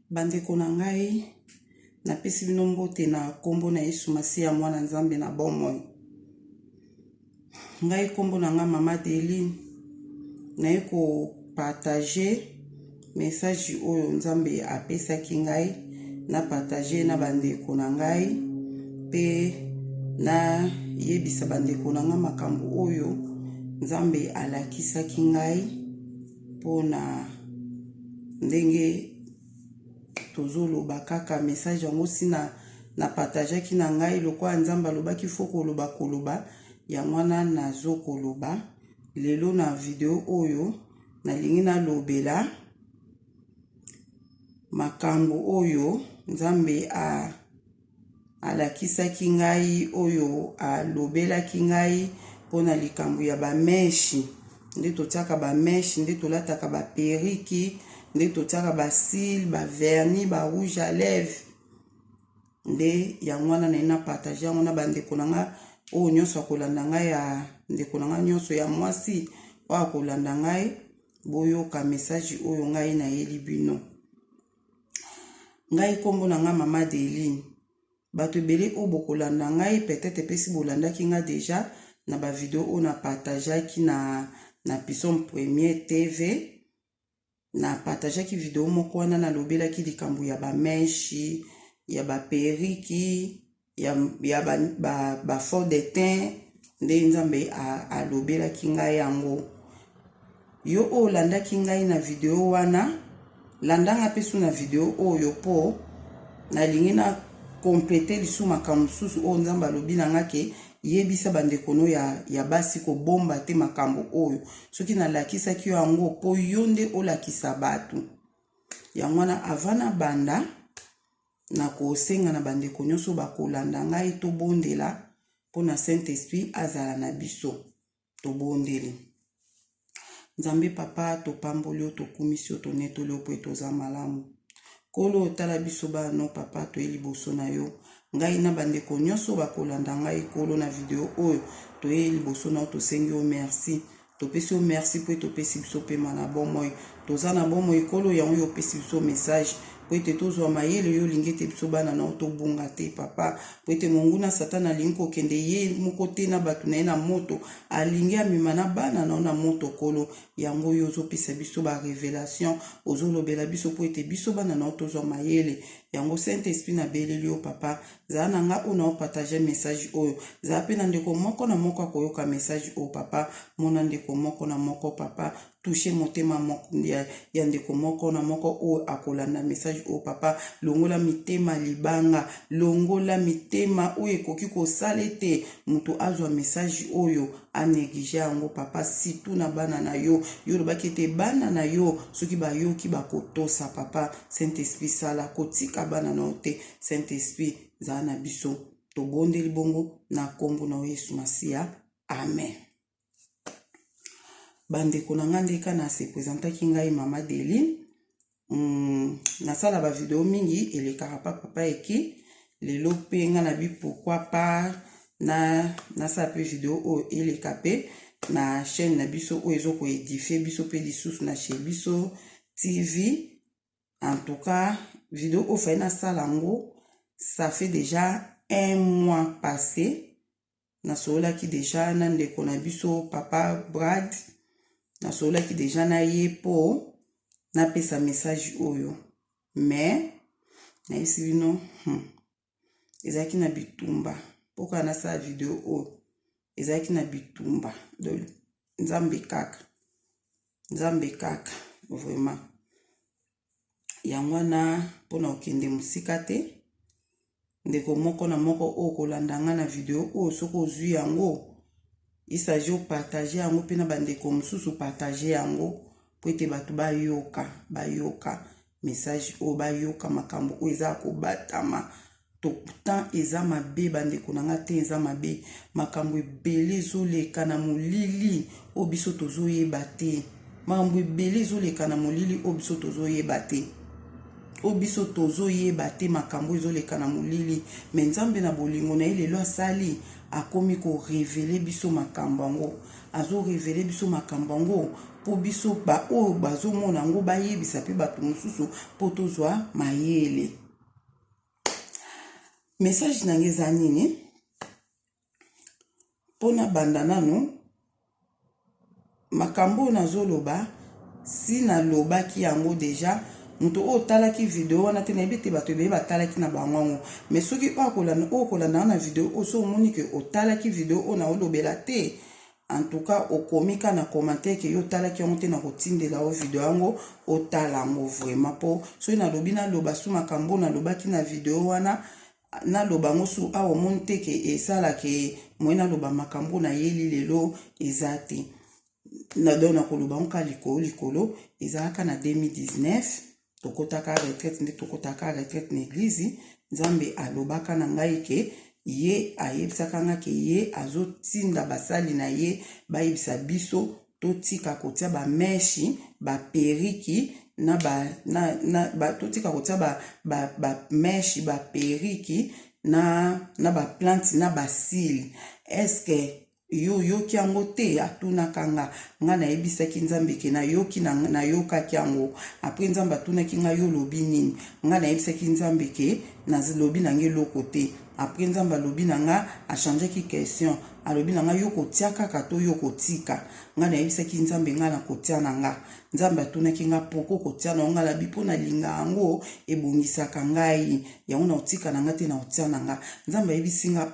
Bandeko na ngai napesi bino mbote na kombo na Yesu Masiya mwana Nzambe na bomoi. Ngai kombo na nga Mama Deline na ko partager message oyo Nzambe apesaki ngai na partager na bandeko na ngai pe na yebisa bandeko na nga makambo oyo Nzambe alakisaki ngai pona ndenge tozoloba kaka message yango sina na partageaki na ngai lokwa Nzambe alobaki foko loba koloba ya mwana nazo koloba lelo na video oyo nalingi na lobela makambo oyo Nzambe alakisaki ngai oyo alobelaki ngai pona likambo ya bameshi nde totiaka bameshi nde tolataka baperiki nde totiaka basil baverni ba rouge à lèvres nde yango wana na partage yango na bandeko na nga oyo nyonso akolanda ngai ya ndeko na nga nyonso ya mwasi oyo akolanda ngai boyoka message oyo ngai na yeli bino. Ngai kombo na nga Mama Deline. Bato ebele oyo bokolanda ngai peut-être pesi bolandaki nga déjà na ba video oyo na partageaki na Pison Premier TV. Na partageaki video moko wana na lobelaki likambo ya bameshi, ya baperiki, ya ba fond de teint nde Nzambe alobelaki ngai yango. Yo oyo landaki ngai na video wana landanga pesu na video oyo po nalingi na complete lisu makambo susu oyo Nzambe alobi na nga ke yebisa bandekono ya basi ko bomba te makambo oyo soki nalakisaki yango po yo nde olakisa bato yango wana avana banda na kosenga na bandeko nyonso bakolanda ngai tobondela mpona Saint-Esprit azala na biso tobondeli. Nzambe papa topamboli yo tokumisi yo tonetoli yo po etoza malamu kolo otala biso bano papa toye liboso na yo ngai na bandeko nyonso bakolanda ngai kolo na video oyo toye liboso na yo tosengi yo merci topesi yo merci po topesi biso pema na bomoi toza na bomoi kolo yango yo opesi biso message po ete tozwa mayele yo olingi ete biso bana na yo tobunga te papa po ete monguna satana alingi kokende ye moko te na bato na ye na moto alingi amema na bana na yo na moto kolo yango yo ozopesa biso barevelation ozolobela biso po ete biso bana na yo tozwa mayele yango Saint-Esprit na beleli yo papa zala na nga oyo na opartage message oyo zala mpe na ndeko moko na moko akoyoka message oyo papa mona ndeko moko na moko papa touche motema moko ya ndeko moko na moko oyo akolanda message oyo papa longola mitema libanga longola mitema oyo ekoki kosala ete moto azwa message oyo anéglige yango papa surtout na bana na yo yo lobaki ete bana na yo soki bayoki bakotosa papa Saint-Esprit sala kotika bana na yo te Saint-Esprit zala na biso tobondeli bongo na kombo na Yesu Masiya amen. Bandeko na nga ndeka na se présentaki ngai Mama Deline nasala ba video mingi elekaka papa eki lelo pe nga na bi pourquoi pas nasala pe video oyo eleka pe na chaîne na biso oyo ezoko édifier biso pe lisusu na chez biso TV. En tout cas video oyo fai nasala ngo ça fait déjà un mois passé nasololaki déjà na ndeko na biso papa Brad nasololaki déjà na ye po napesa message oyo mais nayebisi bino ezalaki na bitumba poka nasala video oyo ezalaki na bitumba Nzambe kaka vraiment yango wana mpona okende mosika te ndeko moko na moko oyo kolanda nga na video oyo soki ozwi yango il s'agit de partager yango pe na bandeko mosusu partager yango po ete bato bayoka message oyo bayoka makambo oyo eza kobatama pourtant eza mabe bandeko na nga te eza mabe makambo ebele ezoleka na molili oyo biso tozoyeba te makambo ebele ezoleka na molili oyo biso tozoyeba te oyo biso tozoyeba te makambo ezoleka na molili me Nzambe na bolingo na ye lelo asali akomi ko révéler biso makambo yango azo révéler biso makambo yango po biso ba oyo bazomona yango bayebisa mpe bato mosusu po tozwa mayele. Message nange eza nini? Pona banda nano makambo nazoloba si nalobaki yango deja muto o talaki video wana te nayebi te bato ebele batalaki na bango mais soki okolanda na video oso omoni ke otalaki video o na olobela te en tout cas okomika na commentaire ke yo talaki yango te na kotindela o video yango otala yango vraiment po soki nalobi naloba su makambo nalobaki na video wana naloba yango su awa omoni te ke esalake moye naloba makambo na yeli lelo eza te na koloba nka likolo ezalaka na 2019 tokotaka retraite nde tokotaka retraite na église nzambe alobaka na ngai ke ye ayebisaka nga ke ye azotinda basali na ye bayebisa biso totika kotia bameshi baperiki totika kotia bameshi baperiki na baplante na basili eske yo yoki yango te atunaka nga nayebisaki nzambe ke nayokaki yango apres nzambe atunaki nga yo lobi nini nga nayebisaki nzambe ke lobi na nge eloko te apres nzambe alobi na nga achangeaki question alobi na nga yo kotia kaka to yo kotika nga nayebisaki nzambe nga na kotia na nga nzambe atunaki nga poko kotia na nga labi mpo nalinga yango ebongisaka ngai yango na otika na nga te na otia na nga nzambe ayebisi nga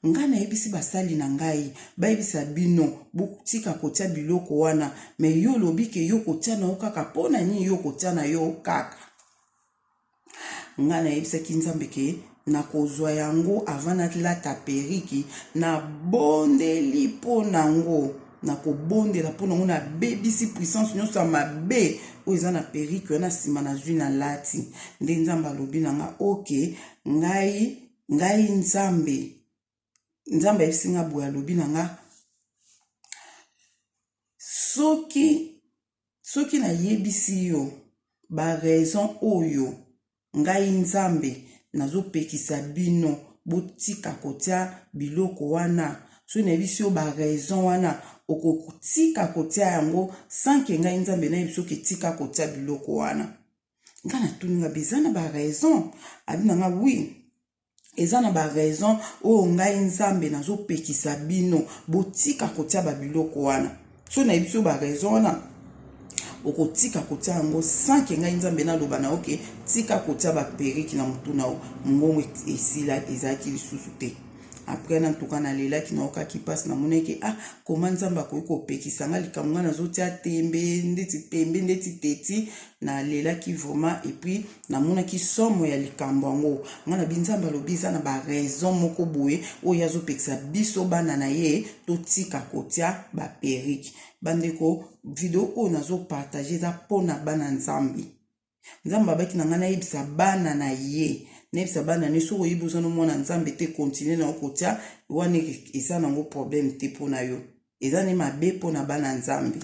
nga nayebisi basali na ngai bayebisa bino botika kotia biloko wana me yo lobi ke yo kotia na yo kaka mpo na nini yo kotia na yo kaka nga nayebisaki nzambe ke na kozwa yango avant natlata periki na bondeli mpo nango na kobondela mpo nango na bebisi puissance nyonso ya mabe oyo eza na periki wana nsima na zwi na lati nde nzambe alobi na nga oke ngai nzambe ayebisi nga boye alobi na nga soki nayebisi yo baraison oyo ngai nzambe nazopekisa bino botika kotia biloko wana so nayebisi yo baraison wana okotika kotia yango sanke ngai nzambe nayebi soki tika kotia biloko wana nga natuninga beza na baraison abi na nga wi eza na baraison oyo ngai nzambe nazopekisa bino botika kotia babiloko wana so nayebisi yo baraison wana okotika kotia yango sanke ngai nzambe naloba na oke tika kotia baperiki na mutu na ngongo esila ezalaki lisusu te apres na ntuka nalelaki naokaki mpasi namonaki koma nzambe akoki kopekisa nga likambo nga nazotia tembe ndeti teti nalelaki vraiment epuis namonaki somo ya likambo yango nga na binzambe alobi eza na baraison moko boye oyo azopekisa biso bana na ye totika kotia baperiki bandeko video oyo nazopartage eza mpona bana nzambe abaki na nga nayebisa bana na ye nayebisa bana ne soki oyebi oza nomona nzambe te continue na okotia wana eza nango problème te mpona yo eza ne mabe mpona bana nzambe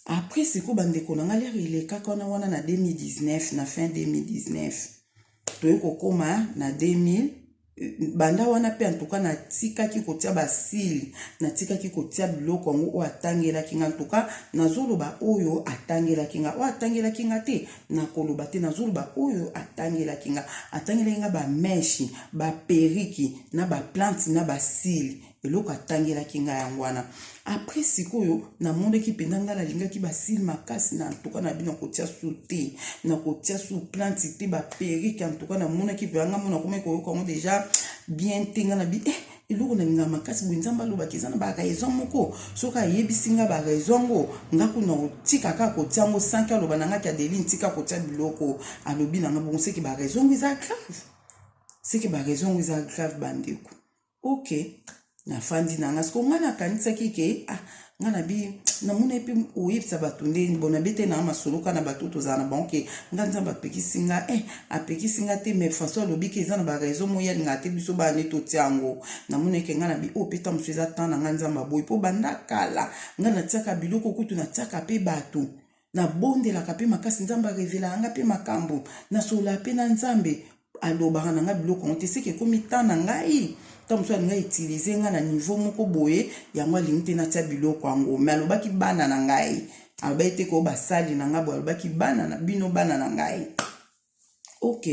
apres siko bandeko na nga lere elekaka wana na 2019 na fin 2019 toye kokoma na 2000 banda wana pe antuka natikaki kotia basili natikaki kotia biloko yango oyo atangelaki nga antuka nazoloba oyo atangelaki nga oyo atangelaki nga te nakoloba te nazoloba oyo atangelaki nga bameshi baperiki na baplante na basili eloko atangelaki nga yango wana apres sikoyo namondaki mpenza nga nalingaki basili makasi na antuka na bino kotia su te na kotia su plante te baperiki antuka namonaki mpenza nga mona komaki koyoka yango deja bien te nga na bi eloko nalinga makasi boye nzambe alobaki eza na baraison moko soki ayebisi nga baraison ngo nga kuna otika kaka kotia yango sanki aloba na ngaki adeline tika kotia biloko alobi na nga bongo seki baraison ngo eza grave bandeko ok nafandi na nga siko nga nakanisaki ke nga na bi namona epe oyebisa bato nde bona bete na masoloka na bato tozala na bango ke nga nzambe apekisi nga te mais façon alobi ke eza na baraison moya alinga te biso bane totia yango namona eke nga na bi peta mosu eza tan na nga nzambe aboyi mpo banda kala nga natiaka biloko kutu natiaka mpe bato nabondelaka mpe makasi nzambe arevelaka nga mpe makambo nasola mpe na nzambe alobaka na nga biloko ngo te seke ekomi tan na ngai tant soit nga utiliser nga na niveau moko boye yango alingi na tia biloko yango mais alobaki bana na ngai alobaki ko basali na nga bo alobaki bana na bino bana na ngai ok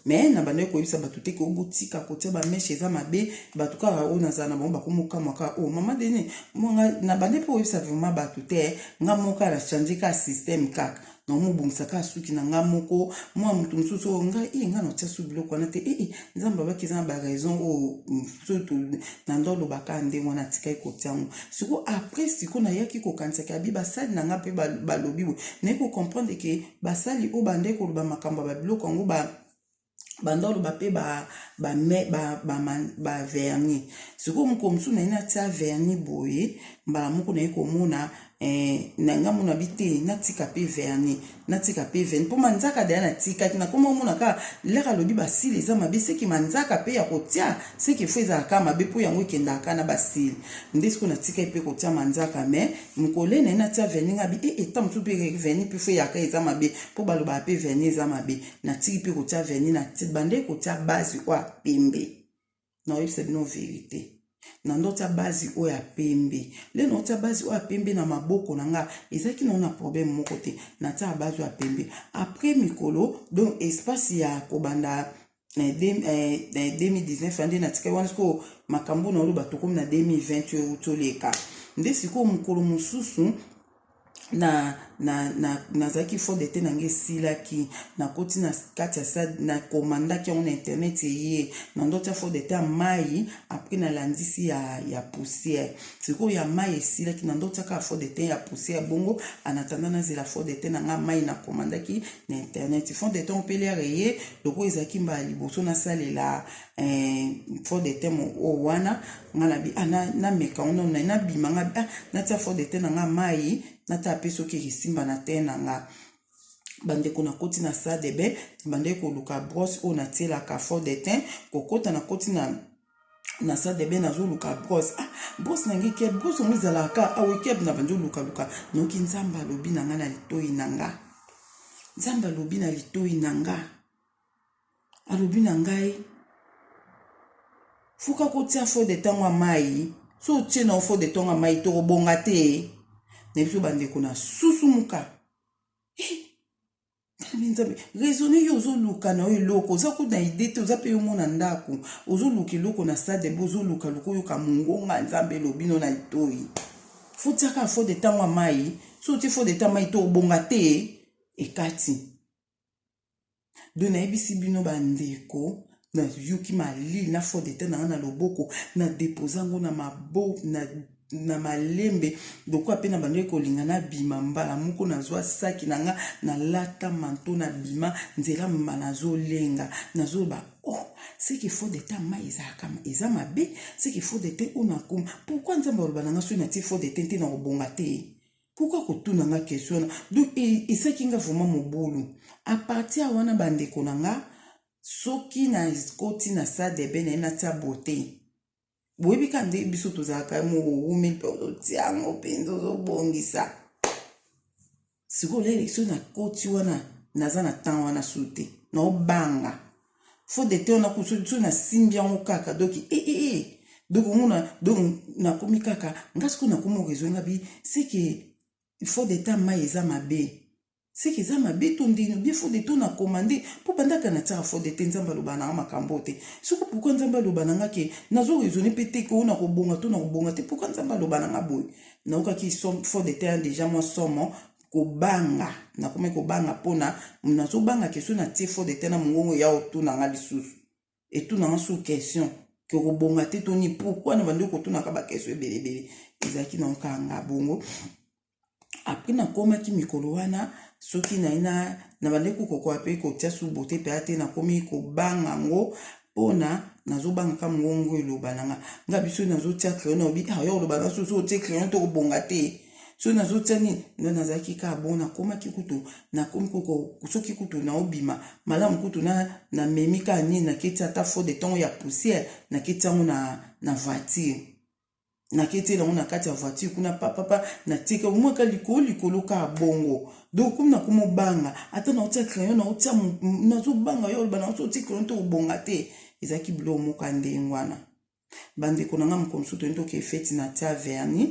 mais na bande ko yebisa batu te ko botika ko tia ba meshe za mabe batu ka o na zana ba ko moka moka o mama dene monga na bande po yebisa vraiment batu te nga moka la changer ka système kaka na mo bungsaka suki na nga moko moi mutu mususu nga nga no tia su biloko na te nzamba ba kiza ba raison o surtout na ndolo bakande mona tika ko tia ngo siko après siko na yaki ko kanisa ka bi basali na nga pe balobi ne ko comprendre que basali o bande ko ba makamba ba biloko ngo bandolo bape ba vernis siko mukomsu na ina tia vernis boye mbala moko na yeko mona nanga mona bite natika pe vernis po manzaka de na tika na koma mona ka leka lobi basili za mabe seki manzaka pe ya kotia seki feza ka mabe po yango kenda ka na basili ndesiko na tika pe kotia manzaka mais mukole na ina tia vernis ngabi etam tu pe vernis pe fe ya ka eza mabe po baloba pe vernis za mabe na tiki pe kotia vernis na bande kotia base kwa pembe na yebisa bino vérité na ndota base o ya pembe le ndota base o ya pembe na maboko na nga ezaki na problème moko te na tia base o ya pembe après mikolo donc espace ya kobanda 2019 ande na tika wana ko makambo na oloba tokomi na 2020 utoleka nde siko mukolo mususu na zaki fo de te nange silaki na koti na kati ya sa na komandaki yango na internet ye na ndota fo de te ya mai après na landisi ya poussière siko ya mai esilaki na ndota ka fo de te ya poussière bongo anatanda na zela fo de te na nga mai na komandaki na internet fo de te opele reye loko ezaki mba liboso na salela fo de te mo o wana nga na bi na meka ono na bima nga na tia fo de te na nga mai nata peso ki kisimba na te na nga bande ko na koti na sa debe bande ko luka brosse o na tiela ka fort de teint kokota na koti na sa debe na zo luka brosse brosse na ngi ke brosse mo zala ka aweke na bande luka noki nzamba lobi na nga na litoi na nga nzamba lobi na litoi na nga alobi na ngai fuka kotia fort de teint wa mai so tie na fort de teint wa mai to bonga te ne biso bandeko na susu muka raisonner yo ozoluka na oyo eloko oza kuna ide te oza pe yo mona ndako ozoluka eloko na stade bo ozoluka loko oyoka mongonga nzambe elobino na litoi fotiaka fo de ntango ya mai so otie fo de ntango mai to obonga te ekati do nayebisi bino bandeko na yuki malili na fo de ntango nanga na loboko na deposa ngo na maboko na malembe doko apena bande kolinga na bima mbala moko nazwa saki nanga na lata manto na bima nzela mba nazolenga nazoba c'est qu'il faut de temps mais eza mabe c'est qu'il faut de temps on a comme pourquoi nzamba loba nanga so na ti faut de temps na obonga te pourquoi kotuna nga question donc et ça kinga vraiment mobulu à partir wana bande konanga soki na skoti na sa de bene na tia beauté boyebi kande biso tozalaka mo umi pe otiango pendo zo bongisa siko lele so na koti wana naza na temps wana sute na obanga fo de te ona kuso na simbia ngo kaka doki donc mona donc na komi kaka ngasko na komo réseau ngabi c'est que il faut de temps mai eza mabe c'est que ça m'a bétonné bien faut de ton à commander pour pendant qu'on a tia faut de tenzamba lobana makambote soko pourquoi nzamba lobana ngake nazo raisonner pété ko na kobonga to na kobonga te pourquoi nzamba lobana ngaboy na okaki som faut de temps déjà moi somo ko banga na kome ko banga pona nazo banga question na tie faut de temps na mongongo ya otu na ngali susu et tout na sous question que kobonga te toni pourquoi na bande ko tuna ka ba question belebele ezaki na kanga bongo après na koma ki mikolo wana soki na ina na bandeko ko ape ko tia su bote pe ate na komi ko banga ngo pona nazo banga ka ngongo eloba nanga nga biso nazo tia crayon obi yo loba na so tia crayon to bonga te so nazo tia ni na zaki ka bona koma ki kutu na komi ko soki kutu na obima malamu kutu na memi ka ni na keti ata fo de temps ya poussière na keti ngo na voiture na keti la na kati ya voiture kuna papa na tika mwaka likolo ka bongo donc comme na komo banga ata na otia crayon na otia na zo banga yo bana so tia crayon to bonga te ezaki blo moka ndengwana bandeko na nga mokomsu toyini toke feti na tia vernis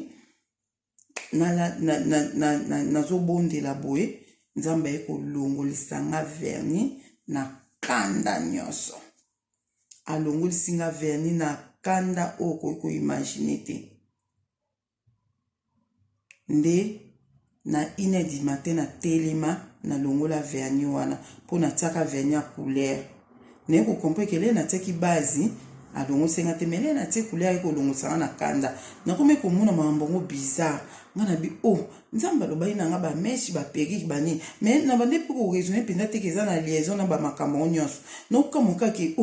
nazobondela boye nzambe aye kolongolisa nga vernis na kanda nyonso alongolisi nga vernis na kanda oyo koki koimagine te nde na 1h du matin na telema na longola vernis wana mpo natiaka vernis ya couleur naye kokompre kele natiaki base alongosenga te mele natie couleur ye kolongosanga na kanda nakomi komona mambo bizarre nga na bi nzambe alobaki na nga bameshi baperike banini me na bande mpe koraisonne mpenza teke eza na liaison na bamakambo nyonso nokamokaki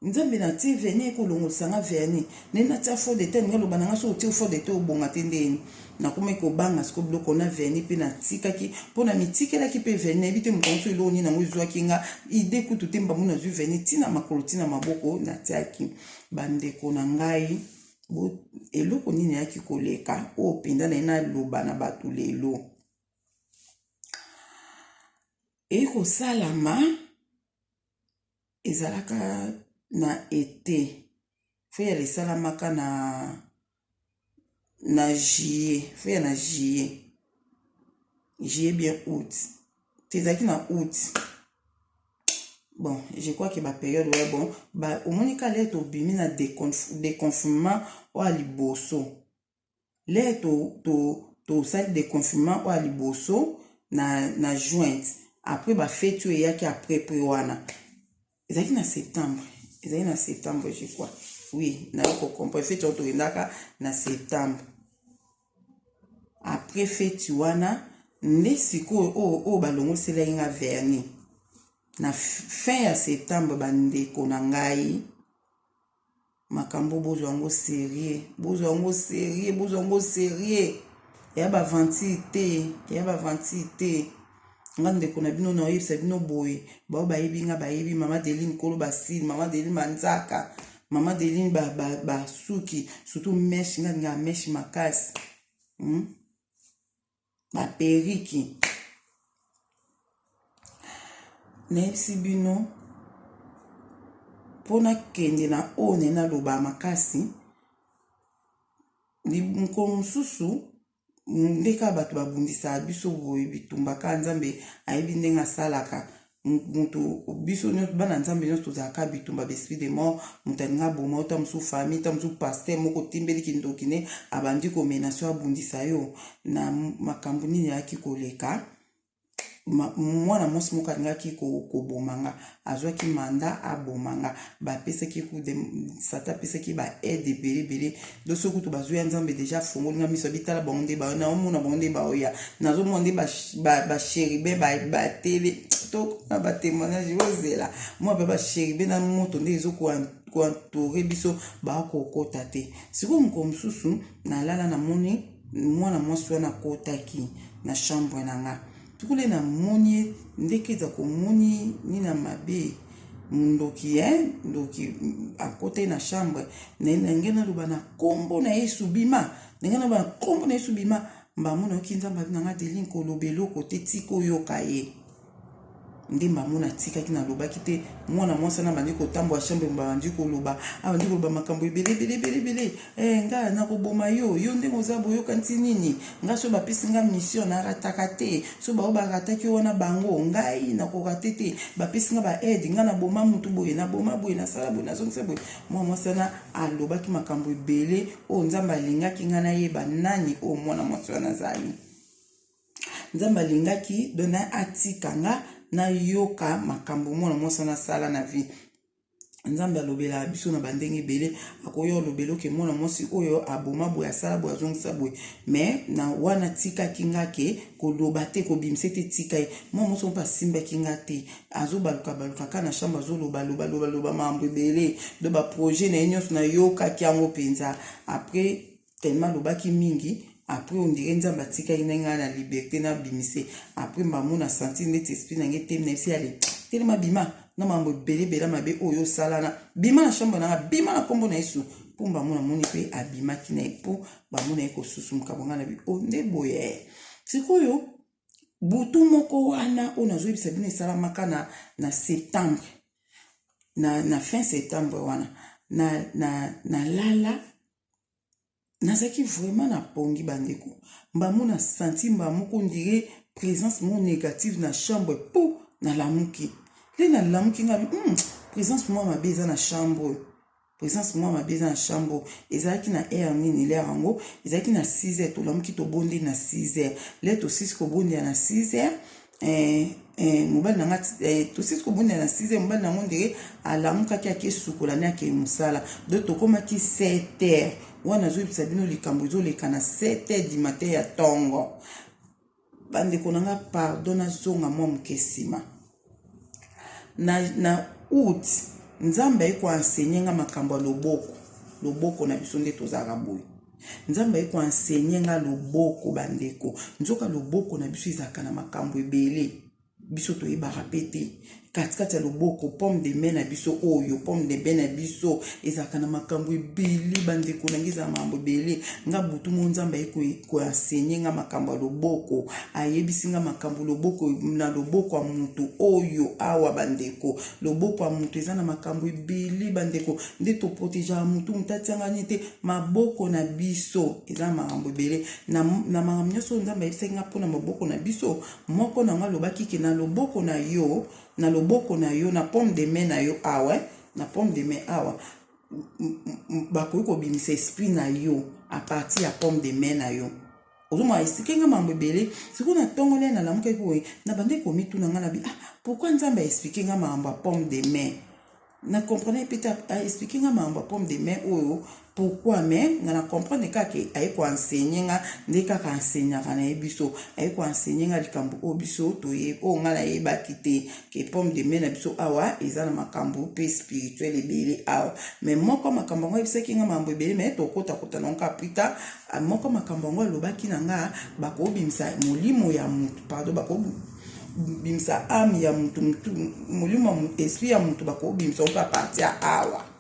nzambe natie vernis ekolongosanga vernis ne natia faux de teint nga loba nanga so otie faux de teint obonga te ndeni nakomi kobanga siko biloko na vernis mpe natikaki mpo na mitikelaki mpe vernis nayebi te mokongo so eloko nini yango ezwaki nga ide kutu te mbamu nazwi vernis ntina makolo ntina maboko natiaki bandeko na ngai eloko nini yaki koleka oyo mpenza na ye naloba na bato lelo ekosalama ezalaka na ete feya esalamaka na juillet feya na juillet bien août tezalaki na août bon je crois que période ouais bon omoni ka lere tobimi na déconfinement oyo ya liboso lere tosali déconfinement oyo ya liboso na juin après bafeti oyo eyaki après wana ezalaki na septembre je crois oui nayo kokompre feti oyo toyendaka na septembre après feti wana nde sikoyo oyo balongoselaki nga vernis na fin ya septembre bandeko na ngai makambo bozwa yango sérieux ya bavantile te nga ndeko na bino na oyebisa bino boye bao bayebi nga bayebi mama Deline Kolo Basile mama Deline Manzaka mama Deline basuki surtout meshi nga meshi makasi baperiki nayebisi bino mpona kende na oyo naye naloba makasi mokolo mosusu ndeka bato babundisaka biso boye bitumbaka nzambe ayebi ndenge asalaka mutu biso nyonso bana nzambe nyonso tozalaka bitumba besprit de mort moto alinga aboma ota mosusu famille ta mosusu paster moko timbeliki ndoki ne abandi komenasio abundisa yo na makambo nini ayaki koleka mwana mwasi moko alingaki kobomanga azwaki manda abomanga bapesaki sata apesaki baede ebelebele do soki kutu bazwi ya nzambe deja fongolinga miso bitala bango nde naomona bango nde baoya nazomona nde basheribe batele tokona batémoignage ozela mwa ba basheribe na moto nde ezokoantore biso bakokota te sikoyo mokolo mosusu nalala namoni mwana mwasi wana akotaki na chambre na nga tukule na moni ndeke za komoni nina mabe ndoki akote na chambre ngena luba na kombo na Yesu bima ngena ba kombo na Yesu bima mbamuna okinzamba na nga Deline Kolo beloko te tiko yoka ye ndimba muna tika kina lobaki te mwana mwasa na bandi kotambo a chambre mbandi koloba abandi koloba makambo ebele nga na koboma yo ndenge ozabo yo kanti nini nga so bapesi nga mission na rataka te so ba rataki wana bango ngai na ko rate te bapesi nga ba aide nga na boma mutu boye na boma boye na sala boye na zongisa boye mwana mwasa na alobaki makambo ebele o nzamba lingaki nga na yeba nani o mwana mwasa na zali nzamba lingaki dona atika nga na yoka makambo mwana mwasa na sala na vie nzambe alobela biso na bandenge ebele akoyo alobela ke mwana mwasi oyo aboma boye asala boye azongisa boye me na wana tikaki nga ke koloba te kobimisa te tika ye mwana mwasi mpe asimbaki nga te azobaluka ka na chambre azoloba mambo ebele do baprojet na ye nyonso na yokaki yango mpenza après tellement alobaki mingi après on dirait nzamba tika inenga na liberté na bimise après mbamona sentir net esprit na ngete na esi ale tellement bima na mambo belebela mabe oyo salana bima na chambre na bima na kombo na Yesu pour mbamona moni pe abima kina epo bamona eko susumuka bonga bi o nde boye sikoyo butu moko wana ona zo bisabine salamaka na septembre na fin septembre wana na lala nazaki vraiment na pongi bandeko mbamu na senti mbamu ko ndire présence mo négative na chambre po na lamuki le na lamuki nga présence mo mabe eza na chambre présence mo mabe eza na chambre ezalaki na air nini l'air yango ezalaki na 6h to lamuki to bondi na 6h le to 6 ko bondi na 6h mobali nanga to 6 ko bondi na 6h mobali nango ndire alamukaki akesukola ne ake musala do to komaki 7h wana zoyebisa bino likambo ezoleka na 7h du matin ya tongo bandeko nanga pardon nazonga mwa moke nsima na août nzambe ayeko enseigner nga makambo ya loboko na biso nde tozalaka boye nzambe ayeko enseigner nga loboko bandeko nzoka loboko na biso ezalaka na makambo ebele biso toyebaka pe te katikati ya loboko pomme de main na biso oyo pomme de main na biso ezalaka na makambo ebele bandeko nange ezala makambo ebele nga butu mo nzambe ayekoenseigner nga makambo ya loboko ayebisi nga makambo loboko na loboko ya mutu oyo awa bandeko loboko ya mutu eza na makambo ebele bandeko nde toprotegeaka mutu mutu atianga nini te maboko na biso eza na makambo ebele na makambo nyonso nzambe ayebisaki nga mpona maboko na biso moko nango alobaki ke na loboko na yo na pomme de main na yo awa na pomme de main awa bakoki kobimisa esprit na yo a partir ya pomme de main na yo ozomona esike nga mambo ebele sikoyo na ntongo lia na lamuka boye na bande komituna nga na bi pourquoi nzambe aexplike nga mambo ya pomme de main na comprendre peut-être aexplike nga mambo ya pomme de main oyo pourquoi mais nga na comprendre kaka ayeko enseigner nga nde kaka enseignaka na ye biso ayeko enseigner nga likambo oyo biso toye oyo nga nayebaki te ke pomme de main na biso awa eza na makambo mpe spirituel ebele awa mais moko makambo yango ayebisaki nga mambo ebele mais tokotakota nango ka plita moko makambo yango alobaki na nga bakobimisa molimo ya mutu pardon bakobimisa ame ya mutu molimo ya mutu esprit ya mutu bakobimisa mpe aparti ya awa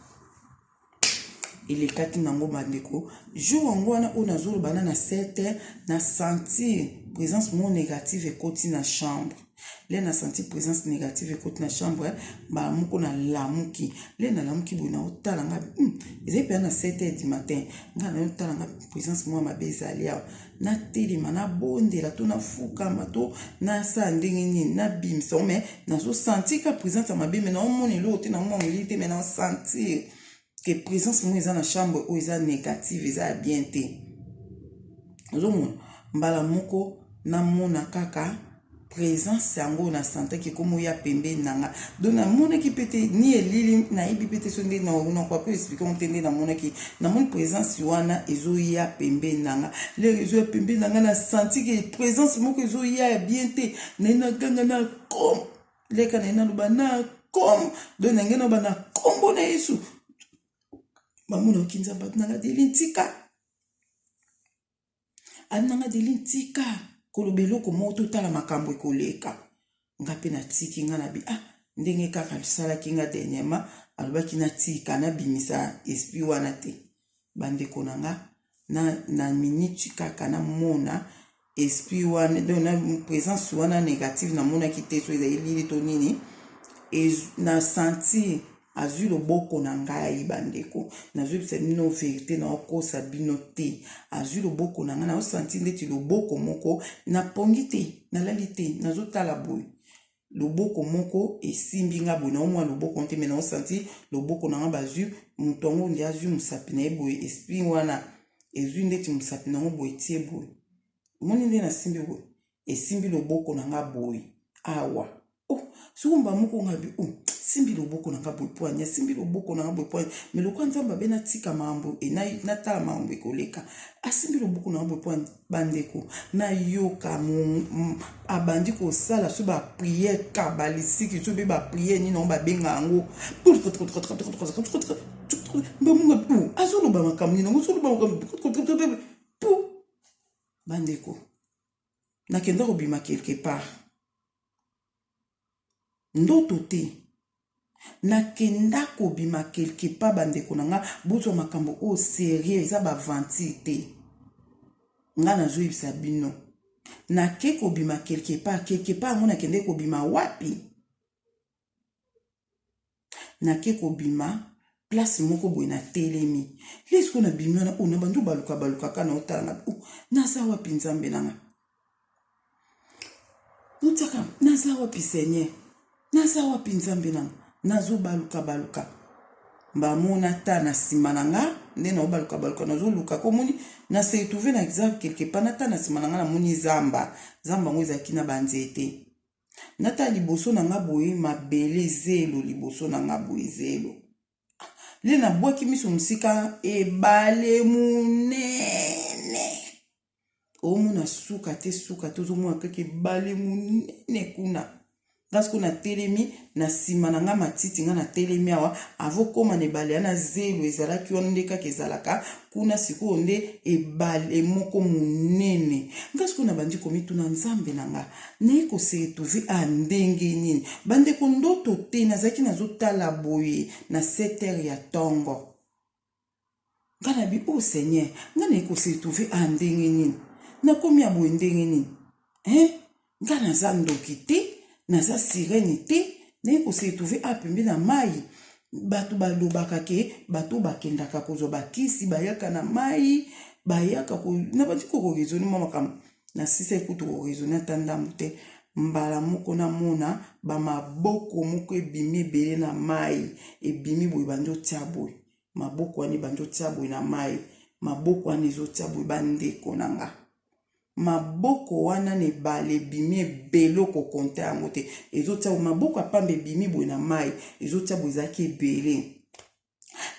elekaki nango bandeko jour yango wana oyo nazoloba na 7h na sentir présence mo négative ekoti na chambre le na sentir présence négative ekoti na chambre moko na lamuki le na lamuki boye naotala nga ezali mpe na 7h du matin nga naotala nga présence mo mabe ezali awa natelema nabondela to nafukama to nasala ndenge nini nabimisa me nazosentir ka présence ya mabe me naomona eloko te naomoneli te me naosentir que présence mo eza na chambre oyo eza négative eza ya bien te ozomona mbala moko namona kaka présence yango na santaki komo ya pembeni nanga donc namonaki pete ni elili nayebi pete so nde nakwa pe explique mo te nde namoni présence wana ezoya pembeni nanga lero ezoya pembeni nanga na senti ke présence moko ezoya ya bien te nainaganga na kom leka nainaloba na kom donc nange noba na kombo na yesu mamuna okinza bato nanga delintika ananga delintika koloba eloko moko totala makambo ekoleka nga mpe natiki nga na bi ndenge kaka lisalaki nga dernièrement alobaki natika nabimisa esprit wana te bandeko na nga na minute kaka namona esprit wana donc na présence wana négative namonaki te so ezali to nini na sentir azwi loboko na ngai bandeko nazoyebisa bino verité naokosa bino te azwi loboko na ngai naosanti ndeti loboko moko napongi te nalali te nazotala boye loboko moko esimbi nga boye naomwa loboko te me naosanti loboko na ngai bazwi moto yango ndi azwi mosapi na ye boye esprit wana ezwi ndeti mosapi nango boye tie boye moni nde nasimbi boye esimbi loboko na ngai boye awa sukumba moko ngabi simbi loboko na nga boye poanya simbi loboko na nga boye poanya mais lokwa nzamba be natika mambo natala mambo ekoleka asimbi loboko na nga boye poanya bandeko nayoka abandi kosala so bapriere kabalisiki so be bapriere nini nango babenga yango mbamunga azoloba makambo nini nango azoloba makambo bandeko nakenda kobima quelque part ndoto te nakenda kobima quelque part bandeko na nga bozwa makambo o sérieux eza baventure te nga nazoyebisa bino nake kobima quelque part yango nakende kobima wapi nake kobima place moko boye na telemi lesko na bimana ona bandu baluka kana otanga naza wapi nzambe nanga nutaka naza wapi Seigneur naza wapi nzambe nanga nazo baluka mbamona ta na sima nanga nde na baluka nazo luka komoni na se trouver na exemple quelque part na ta na sima nanga na moni zamba ngo ezaki na banzete nata liboso nanga boye mabele zelo liboso nanga boye zelo le na bwaki miso musika ebale munene omona suka te ozomona kaka ebale munene kuna ngasi kuna telemi na sima na nga matiti nga na telemi awa avokoma na ebale ya na zelo ezalaki wana nde kaka ezalaka kuna sikoyo nde ebale moko munene ngasi kuna bandi komituna nzambe na nga naye koseretrouve a ndenge nini bandeko ndoto te nazalaki nazotala boye na 7h ya ntongo nga na bi o Seigneur nga naye koseretrouve a ndenge nini nakomi ya boye ndenge nini nga naza ndoki te naza sirene te naye koseretrouve apembe na mai bato balobaka ke bato bakendaka kozwa bakisi bayaka na mai bayaka na bandi kokorezoni mwa makambo na sisa ekutu korezoni ata ndambu te mbala moko namona bamaboko moko ebimi ebele na mai ebimi boye bandi otia boye maboko wana ebandi otia boye na mai maboko wana ezotia boye bandeko na nga maboko wana ne bale bimi ebele kokonta yango te ezotia maboko apamba ebimi boye na mai ezotia boye ezalaki ebele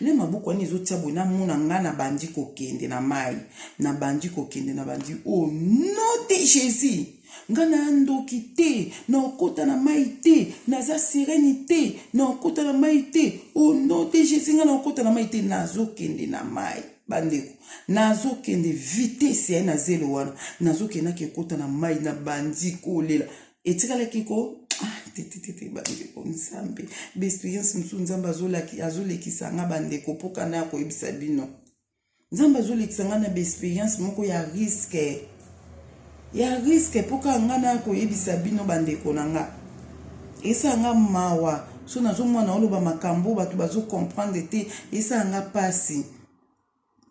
le maboko wana ezotia boye namona nga na bandi kokende na mai na bandi kokende na bandi au nom de Jésus nga na ndoki te na okota na mai te naza sireni te na okota na mai te au nom de Jésus nga na okota na mai te nazokende na mai bandeko nazokende vitesse ya na zelo wana nazokenda kekota na mai na bandi kolela etikalaki ko tete bandeko nzambe b'expérience musu nzambe azolekisa nga bandeko mpoka na koyebisa bino nzambe azolekisa nga na b'expérience moko ya risque mpoka nga na koyebisa bino bandeko na nga esa nga mawa so nazomwana oloba makambo bato bazokomprendre te esa nga pasi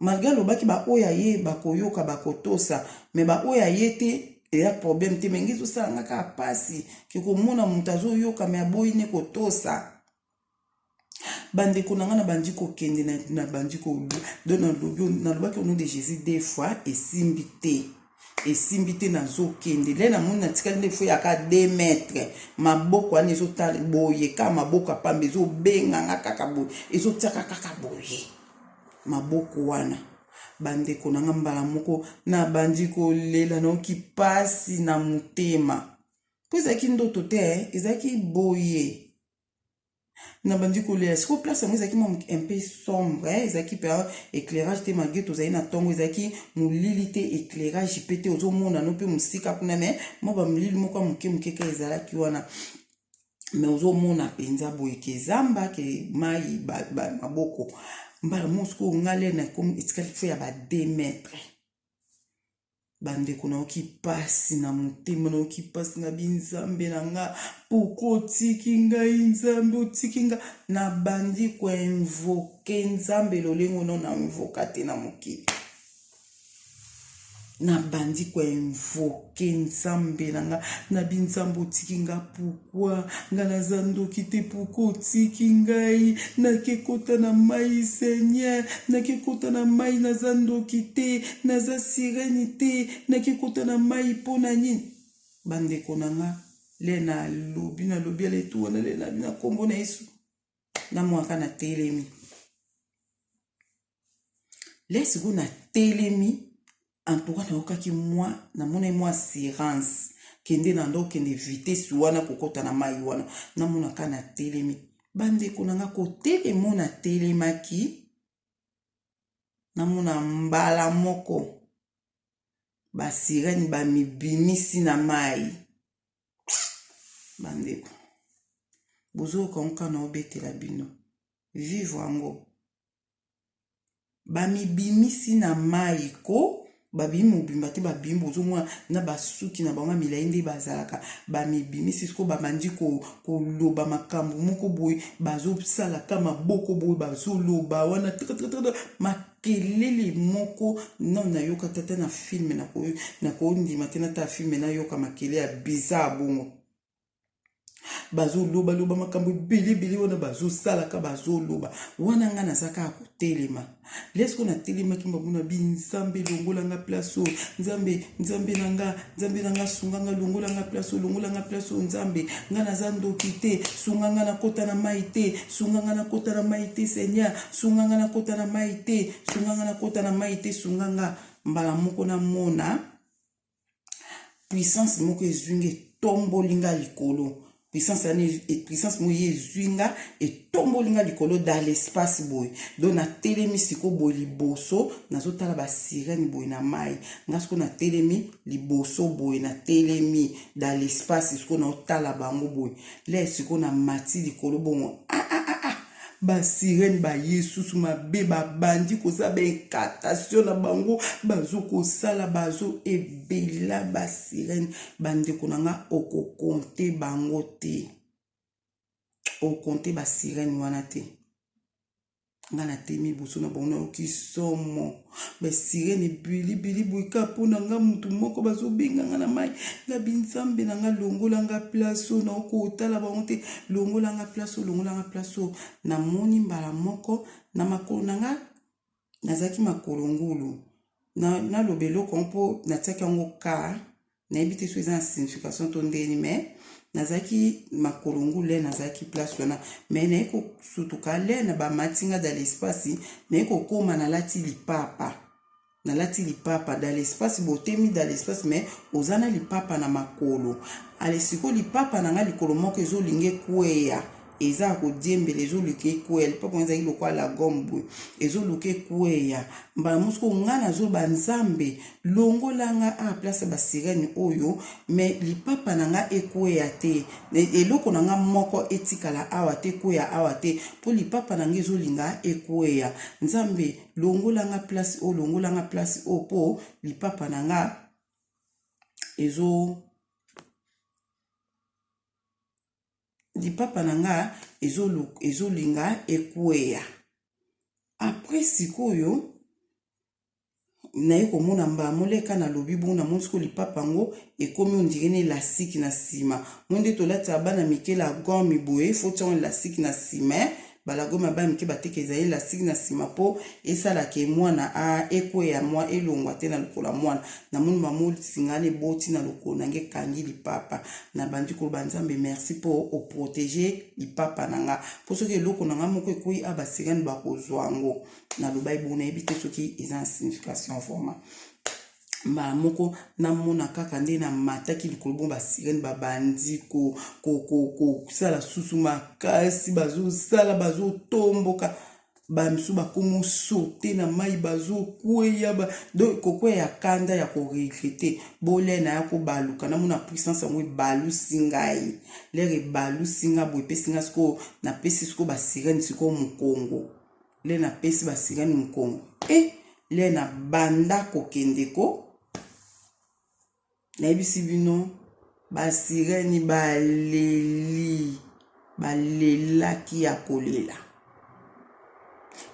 malgré alobaki baoya ye bakoyoka bakotosa me baoya ye te eya problème te mengi ezosala nga kaka pasi kekomona moto azoyoka me aboyi ne kotosa bandeko na nga na bandi kokende na bandi nalobaki au nom de Jésus des fois esimbi te nazokende le namoni natikali nde fo yaka 2 mètres maboko wana ezotala boye ka maboko apamba ezobenganga kaka boye ezotiaka kaka boye maboko wana bandeko na nga mbala moko na bandi kolela naoki pasi na motema po ezalaki ndoto te ezalaki boye na bandi kolela siko place yango ezalaki un peu sombre ezalaki pe éclairage te malgré tozali na ntongo ezalaki molili te éclairage pe te ozomona no mpe mosika kuna me mo bamolili moko ya moke ka ezalaki wana me ozomona mpenza boye ke zamba ke mai maboko mbala mosiko ngale na comme etikali fo ya ba 2 mètres bandeko naoki pasi na motema naoki pasi na binzambe na nga poko otiki ngai nzambe otiki nga na bandi koinvoke nzambe lolengo no na invoka te na mokili na bandi koinvoke nzambe na nga na binzambe otiki nga pourquoi nga naza ndoki te pourquoi otiki ngai nakekota na mai Seigneur nakekota na mai naza ndoki te naza sireni te nakekota na mai mpo na nini bandeko na nga le nalobi aletu wana le nabi na kombo na Yesu na mwaka na telemi le siku na telemi en tout cas naokaki mwa namona mwa assurance kende na ndo kende vitesse wana kokota na mai wana namona ka na telemi bandeko nanga kotelemo na telemaki namona mbala moko basireni bamibimisi na mai bandeko bozoyoka na obetela bino vivre yango bamibimisi na mai ko babimi mobimba te babimi bozomwa na basuki na bango milai nde bazalaka bamibimisi siko babandi koloba makambo moko boye bazosalaka maboko boye bazoloba wana makelele moko nayoka tata na filme nakondima te nata filme nayoka makele ya bizarre bongo bazoloba loba makambo ebele wana bazosalaka bazoloba wana nga nazaka kotelema lesko na telema ki mbabuna binzambe longolanga place o nzambe nanga sunganga longolanga place o longolanga place o nzambe nga naza ndoki te sunganga na kota na mai te sunganga na kota na mai te Seigneur sunganga na kota na mai te sunganga na kota na mai te sunganga mbala moko na mona puissance moko ezwinge tombolinga likolo puissance moye zwinga et tombolinga likolo dans l'espace boy donc na telemi siko boy liboso nazotala ba sirène boy na mai ngasko na telemi liboso boy na telemi dans l'espace siko na otala bango boy le siko na mati likolo bongo ba sirène ba yesusu mabe ba bandi koza ba incantation na bango bazo kosala bazo ebela ba sirène bande konanga okokonte bango te okonte ba sirène wana te ngana temi boso na bango kisomo ba sirène bili buika pona nga mutu moko bazo benga ngana mai nga binzambe na nga longolanga place na okotala bango te longolanga place na moni mbala moko na makolo nanga nazaki makolo ngulu na lobelo kompo na tsaki yango ka na ebite so eza signification to ndeni mais nazaki makolo ngulu nazaki place wana mais na eko sutuka le na ba matinga dans l'espace na eko koma na lati lipapa dans l'espace botemi dans l'espace mais ozana lipapa na makolo ale siko lipapa na nga likolo moko ezolinge kweya eza ko diembele ezoluke kweya lipapa nza iloko ala gombo ezoluke kweya mbala musko ngana zo banzambe longolanga a place ba sirène oyo mais lipapa na nga ekweya te eloko na nga moko etikala awa te kweya awa te po lipapa na nga ezolinga ekweya nzambe longolanga place o po lipapa na nga lipapa na nga ezolinga ekweya après sikoyo naye komona mbala moleka na lobi bona monsiko lipapa ngo ekomi ondirene elastique na sima monde tolata bana mikela gomme boye faut on elastique na sima balagoma ba mike bateke ezali elastique na sima po esala ke mwana a ekweya mwa elongwa te na lokola mwana na moni mamu singane boti na lokolo nange kangi lipapa na bandi koloba nzambe merci po o protéger lipapa nanga po soki eloko nanga moko ekui abasirani bakozwa ngo na lobai bona ebite soki eza signification format mbala moko namona kaka nde na mataki likolo bon basirene babandi sala susu makasi bazosala bazotomboka bamisu bakomo sote na mai bazokweya donc kokweya kanda ya koregrete bole na ya kobaluka namona puissance yango ebalusi ngai lere ebalusi nga boye epesi nga siko napesi siko basirene siko mokongo le napesi basirene mokongo le na banda kokendeko naibisi bino basireni balelaki ya kolela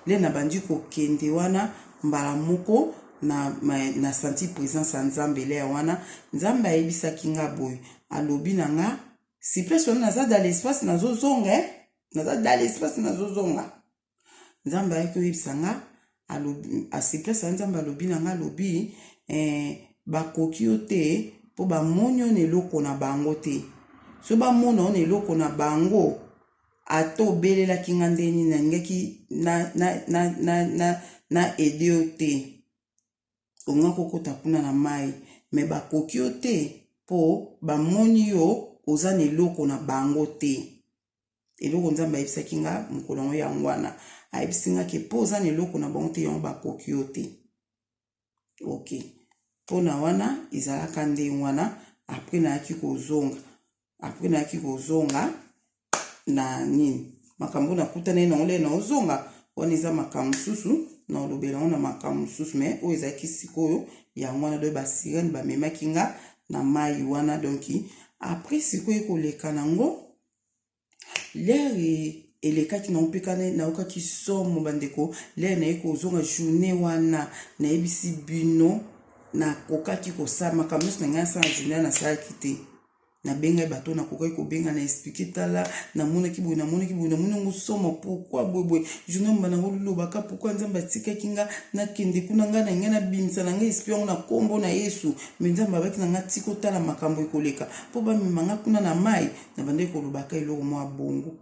le na bandi kokende wana mbala moko na senti présence ya nzambe le wana nzambe ayebisaki nga boye alobi na nga si place wana naza dans l'espace nazozonga nzambe ayeki oyebisa nga si place ya nzambe alobi na nga alobi bakoki yo te po bamoni ona eloko na bango te so bamona ona eloko na bango ata obelelaki nga ndeni nalingaki na ede yo te onga kokota kuna na mai me bakoki yo te po bamoni yo oza na eloko na bango te eloko nzambe ayebisaki nga mokolo yango yango wana ayebisi nga ke po oza na eloko na bango te yango bakoki yo te ok pona wana ezalaka nde wana apres nayaki kozonga na nini makambo nakutana nango le na ozonga wana eza makambo susu na olobela na makambo mosusu me oyo ezalaki sikoyo yango wana do basirene bamemaki nga na mai wana. Donc après sikoyo ekoleka nango lere elekaki na opekana na okaki somo bandeko lere na ekozonga journée wana na ebisi bino na kokaki kosala makambo nyonso na ngai asala journée na salaki te na benga bato na kokaki kobenga na expliquer tala na monaki boye na monango somo pourquoi boye journée mbana olobaka pourquoi nzamba tikaki nga na kende kuna nga na ngana bimisa na ngai espion na kombo na Yesu mais nzamba baki na nga tiko tala makambo ekoleka po ba mimanga kuna na mai na bande kolobaka eloko mwa bongo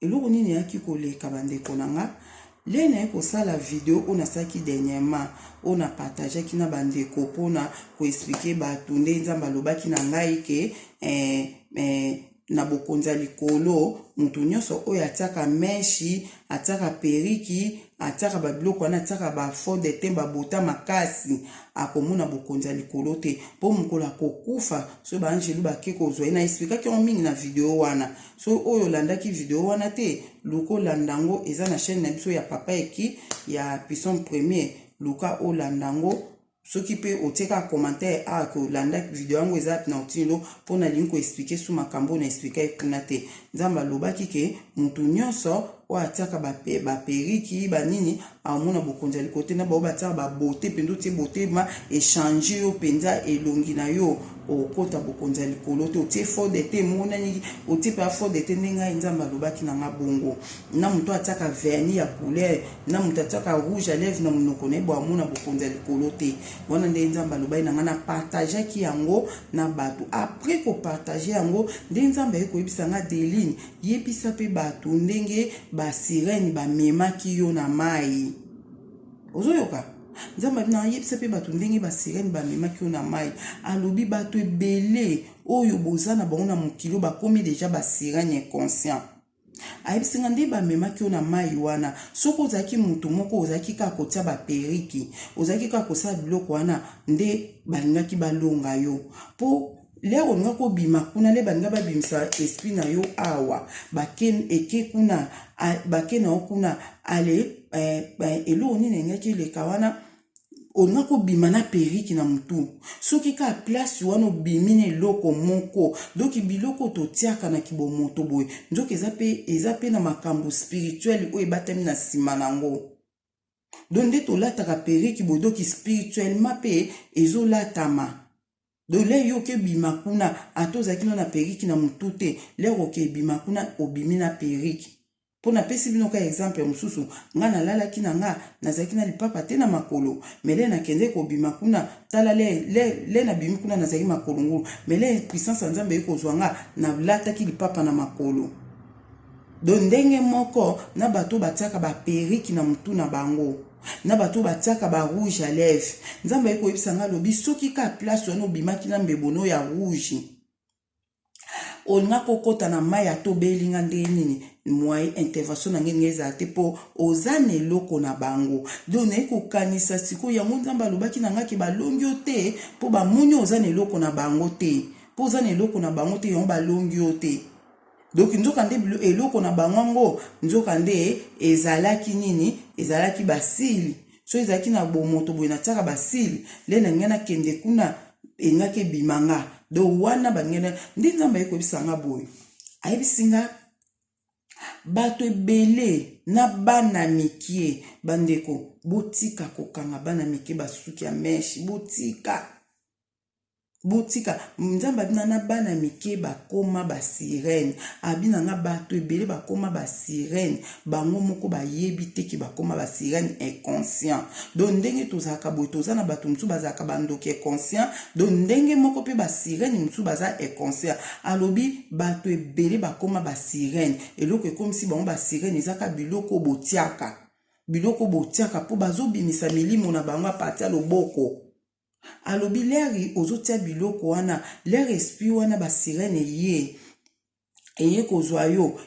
eloko nini yaki koleka bandeko na nga le na ekosala video on a saki dernièrement on a partagé ki na bandeko pona ko expliquer bato nde nzamba lobaki na ngai ke na bokonza likolo mutu nyonso oyo atiaka meshi atiaka periki atiaka babiloko wana atiaka bafode te babota makasi akomona bokonza likolo te po mokolo akokufa so baangelu bake kozwa ye na explikaki yango mingi na video wana so oyo olandaki video wana te luka olandango eza na chaîne na biso ya Papa Eki ya Puissant Premier luka olandango soki pe oteka commentaire ko olanda video yango eza na otilo pona lingi ko expliquer su makambo na expliquer kuna te nzamba lobaki ke mutu nyonso o atiaka baperiki banini amona bokonza likote na bao batiaka babote pendo tie bote ma échanger yo penza elongi na yo okota bokonza likolo te otie fode te monani otie pa fode te ndenga nzamba lobaki na nga bongo na mutu atiaka vernis ya couleur na mutu atiaka rouge à lèvres na munoko na bo amona bokonza likolo te wana nde nzamba lobaki na nga na partager ki yango na bato après ko partager yango nde nzamba ekoyebisa nga Deline yebisa pe bato ndenge ba sirene ba memaki yo na mai ozoyoka nzamba na yebisa pe bato ndenge ba sirene ba memaki yo na mai alobi bato ebele oyo boza na bango na mokilo bakomi deja ba sirene inconscient ayebisinga nde bamemaki yo na mai wana soko ozalaki mutu moko ozalaki kaka kotia baperiki ozalaki kaka kosala biloko wana nde balingaki balonga yo po lero nga ko bima kuna le banga babimisa esprit na yo awa baken eke kuna bakena okuna ale elo nini ngaki le kawana onga ko bima na periki na mutu soki ka place wana obimine loko moko doki biloko totiaka na kibomoto boye nzoki ezape na makambo spirituel oyo batami na sima nango donde tolataka periki boye doki spirituellement pe ezolatama do le yo ke bima kuna atozaki na periki na mutu te lero ke bima kuna obimi na periki pona pesi bino ka exemple mususu nga nalalaki na nga nazaki na lipapa te na makolo mele na kende ko bima kuna tala le na bimi kuna nazaki makolo ngulu mele puissance nzambe ekozwa nga na lataki lipapa na makolo don ndenge moko na bato batiaka ba periki na mutu na bango na bato batiaka ba rouge à lèvres nzambe ekoyebisa nga lobi soki ka place wana obimaki na mbebono ya rouge olinga kokota na mai atobelinga nde nini moyen intervention na ngenge eza te po oza na eloko na bango donc naye kokanisa sikoyo yango nzambe alobaki na nga ke balongi yo te po bamoni oza na eloko na bango te po oza na eloko na bango te yango balongi yo te donc nzoka nde eloko na bango ngo nzoka nde ezalaki nini ezalaki basili so ezalaki na bomoto boye natiaka basili le na ngena kende kuna engaki bimanga do wana bangena ndi nzamba ekoyebisa nga boye ayebisinga bato ebele na bana mikie bandeko botika kokanga bana mikie basuki ya meshi botika nzamba bina na bana mikie bakoma basirene abina nga bato ebele bakoma basirene bango moko bayebi te ki bakoma basirene inconscient donc ndenge tozalaka boye toza na bato mosusu bazalaka bandoki inconscient donc ndenge moko pe basirene mosusu baza inconscient alobi bato ebele bakoma basirene eloko ekomisi bango basirene ezaka biloko botiaka po bazobimisa milimo na bango apati ya loboko alobi leri ozotia biloko wana leri esprit wana basirene eye kozwa yo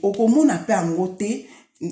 okomona pe yango te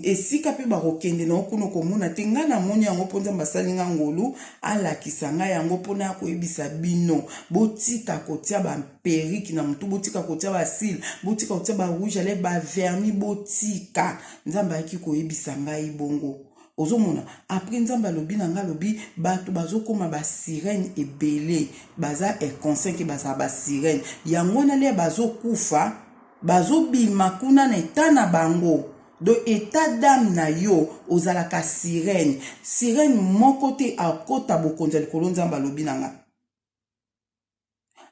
esika pe bakokende na okuna okomona te nga na moni yango mpo nzambe asali nga ngolu alakisa nga yango mpona ya koyebisa bino botika kotia baperiki na mutu botika kotia basile botika kotia barouge ale baverni botika nzambe ayaki koyebisa ngai bongo ozomona après nzamba lobi nanga lobi bato bazokoma ba sirène ebele baza inconscient ke baza ba sirène yango na le bazokufa bazobima kuna na eta na bango do état d'âme na yo ozalaka sirène moko te akota bokonzi likolo nzamba lobi nanga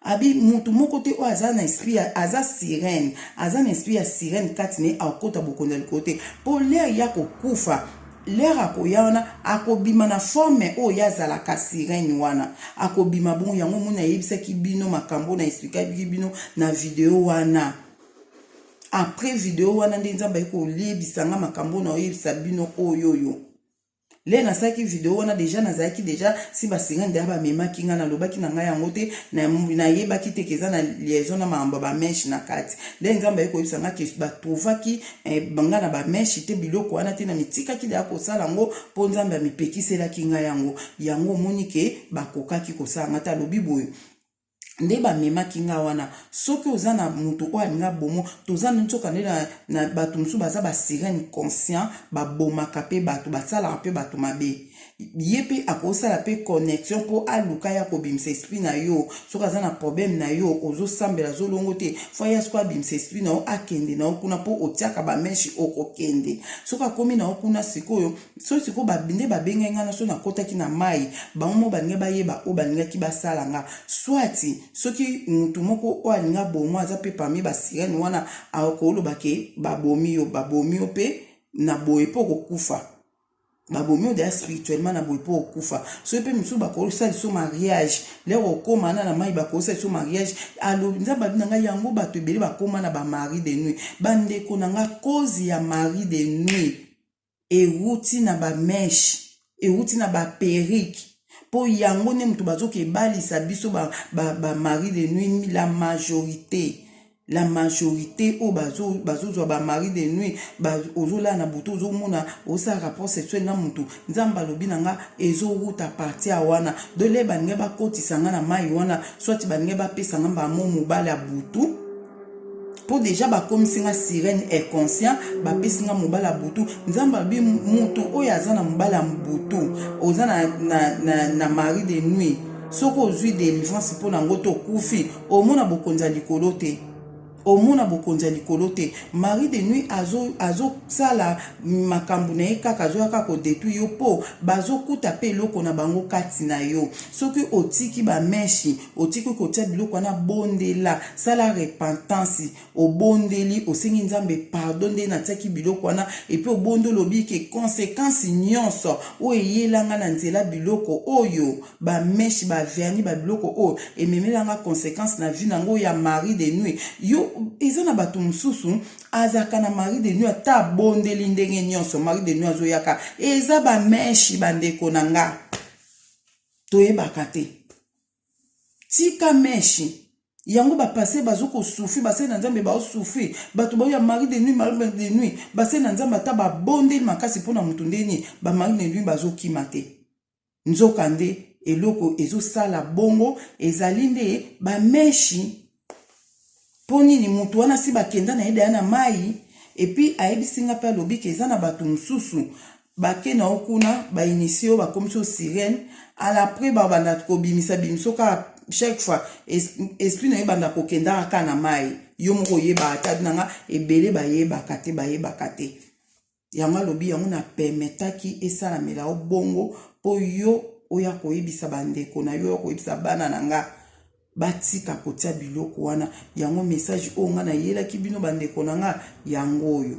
abi mutu moko te o aza na esprit aza sirène aza na esprit ya sirène kati ne akota bokonzi likolo te po l'air ya kokufa l'air akoya wana akobima na forme oyo azalaka sirène wana akobima bongo yango mona yebisaki bino makambo na expliquaki bino na video wana après video wana nde nzamba ekolebisanga makambo na oyebisa bino oyoyo le nasalaki video wana deja nazalaki deja si basirène deya bamemaki nga nalobaki na ngai yango te nayebaki te keza na liaison na makambo ya bameshe na kati le nzamba ekoyebisa nga ke batrouvaki nga na bameshe te biloko wana te na mitikaki deya kosala yango mpo nzambe amipekiselaki ngai yango omoni ke bakokaki kosala nga te alobi boye nde bamemaki nga wana soki oza na mutu oyo alinga bomo toza nzoka nde na bato mosusu baza basirène conscient babomaka mpe bato basalaka mpe bato mabe ye mpe akosala mpe connexion mpo aluka ya kobimisa esprit na yo soki aza na problème na yo ozosambela azolongo te fo ya siko abimisa esprit na yo akende na yo kuna mpo otiaka bameshe okokende soki akomi na yo kuna sikoyo soki sikoyo nde babengai nga na so nakotaki na mai bango balingi bayeba oyo balingaki basala nga swati soki mutu moko oyo alinga bomo aza mpe parmi basirène wana akoloba ke babomi yo mpe na boye mpo kokufa babomi yo deya spirituellement na boye mpo okufa soki mpe mosusu bakosala liso mariage lero okóma na mai bakosala liso mariage alobi nzambe abi na ngai yango bato ebele bakóma na bamari de nuit bandeko na nga cause ya mari de nuit ewuti na bameshe ewuti na baperike po yango ne mutu bazokebalisa biso bamari de nuit la majorité o bazozwa bamari de nuit ozola na butu ozomona osala rapport sexuel na mutu nzambe alobi na nga ezowuta parti wana dole balingi bakotisa nga na mai wana soit balingi bapesa nga bamo mobali ya butu po deja bakomisi nga sirène inconscient bapesi nga mobali ya butu nzambe alobi mutu oyo aza na mobali ya butu oza na mari de nuit soki ozwi délivrance mpo nango to okufi omona bokonzi ya likolo te omona bokonzi ya likolo te mari de nuit azosala makambo na ye kaka azoyaka kodetruire yo mpo bazokuta mpe eloko na bango kati na yo soki otiki bameshi otiki kotia biloko wana bondela sala repentance obondeli osengi nzambe pardon nde natiaki biloko wana epi obondi olobi ke conséquence nyonso oyo eyelanga na nzela biloko oyo bameshi baverni babiloko oyo ememelanga conséquence na vie nango ya mari de nuit yo eza na bato mosusu azaka na mari de nuit ata bondeli ndenge nyonso mari de nuit azoyaka eza bameshi bandeko na nga toyebaka te tika meshi yango bapase bazokosufri base na nzambe baosufri bato baoya mari de nuit base na nzambe ata babondeli makasi mpona mutu ndeni bamari de nuit bazokima te nzoka nde eloko ezosala bongo ezali nde bameshi po nini mutu wana si bakenda na ye deya na mai epi ayebisinga mpe alobi ke eza na bato mosusu bake na okuna bainitie oyo bakomisi o sirène alapres babanda kobimisa bimiso kaka chaque fois esprit na ye banda kokendaka kaka na mai yo moko oyebaka te nanga ebele bayebaka te yango alobi yango na permetaki esalamela o bongo po yo oya koyebisa bandeko na yo oya koyebisa bana na nga batika kotia biloko wana yango message oyo nga nayelaki bino bandeko na nga yango oyo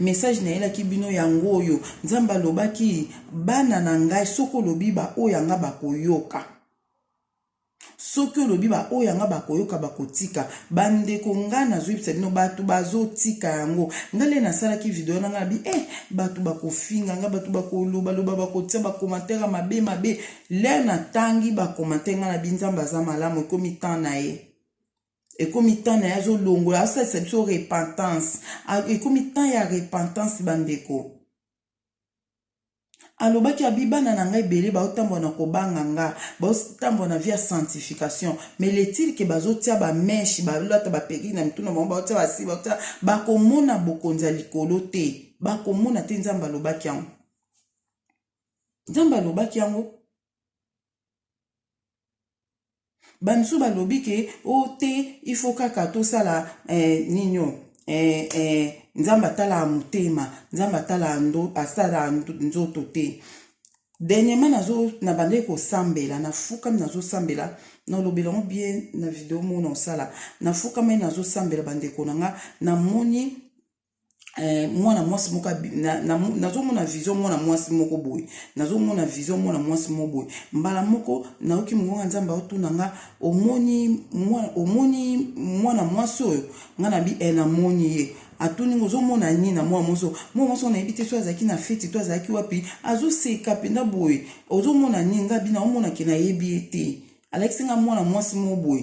message nayelaki bino yango oyo nzambe alobaki bana na ngai soki olobi baoyo yanga bakoyoka soki olobi baoyo yanga bakoyoka bakotika bandeko nga nazoyebisa bino bato bazotika yango ngale nasalaki video na nga bi bato bakofinga nga bato bakolobaloba bakotia bakomantere mabe le natangi bakomantere nga na binzambe aza malamu ekomi temps na ye ekomi temps na ye azolongola asalisa biso repentance ekomi temps ya repentance bandeko alobaki abibana na ngai ebele baotambola na kobanga nga baotambola na via sanctification mais letili ke bazotia bameshi balata baperi na mituna bango baotia basi baotia bakomona bokonzi ya likolo te bakomona te nzambe alobaki yango. Nzambe alobaki yango. Bamisu balobi ke o te il faut kaka tosala ninyo nzambe atala motema, nzambe atala asala nzoto te. Dernièrement nazo na bande ko sambela na fukami nazo sambela na lobela ngo bien na video mo na sala na fukami nazo sambela bande ko nanga na moni mwana mwasi moko nazo mona vision mwana mwasi moko boy, nazo mona vision mwana mwasi moko boy, mbala moko na oki mungonga nzamba otuna nga omoni mwana mwasi oyo nga na bi na moni ye atuni ngozo mona nini na mwa moso na ebite so azaki na feti to azaki wapi azo seka penda boy ozo mona nini nga bina omona ke na yebi ete Alexi nga mwana mwasi moko boy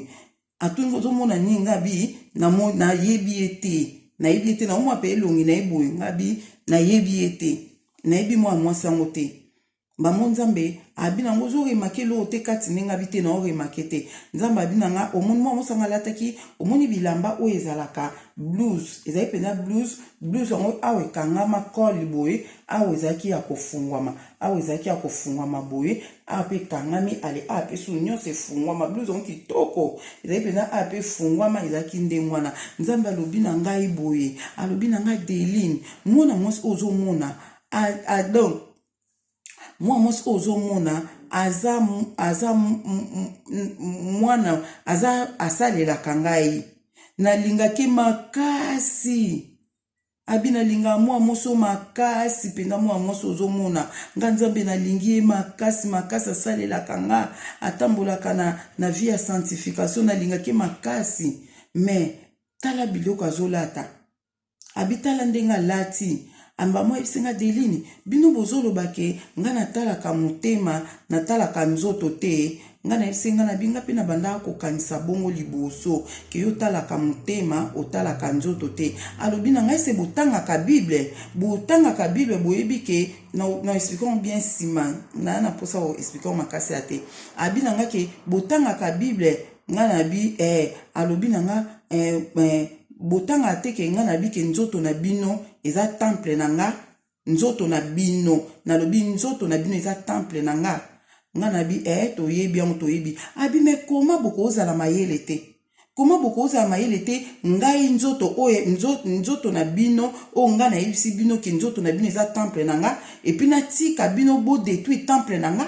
atuni ngozo mona nini nga bi na yebi ete na yebi ete na omwa pe elongi na eboy nga bi na yebi ete na yebi mwa mwasi yango te. Bamo nzambe abina ngozo remake lo te kati nenga bite na remake te. Nzambe abina nga omoni mwa mosanga lataki omoni bilamba o ezalaka blues ezali pena blues yango awe kangama koli boye awe ezaki ya kofungwama boye ape kangami ale ape su nyonso efungwama blues yango kitoko ezali pena ape fungwama ezaki nde mwana. Nzambe alobi na ngai boye alobi na ngai Deline mwana mwasi ozomona adon mwa mwasi ozomona mwana asalelaka ngai nalingaki makasi abi nalinga mwa moso makasi penda mwa moso ozomona nga nzambe nalingi ye makasi asalelaka nga atambolaka na vie ya sanctification nalingaki makasi mais tala biloko azolata abi tala ndenga lati amba mwa ebisenga Deline bino bozoloba ke nga natalaka motema natalaka nzoto te nga na ebisenga na binga pe na banda kokanisa bongo liboso ke yo talaka motema otalaka nzoto te alobi na ngai se botangaka Bible boyebi ke na expliquons bien sima na posa o expliquons makasi ate abi na nga ke botangaka Bible nga na bi alobi na nga botanga teke nga na bi ke nzoto na bino eza temple na nga nzoto na bino nalobi nzoto na bino eza temple na nga nga na bi toyebi yango toyebi abi me koma boko ozala mayele te ngai nzoto oye nzoto na bino o nga na yebisi bino ke nzoto na bino eza temple na nga epi natika bino bo détruire temple na nga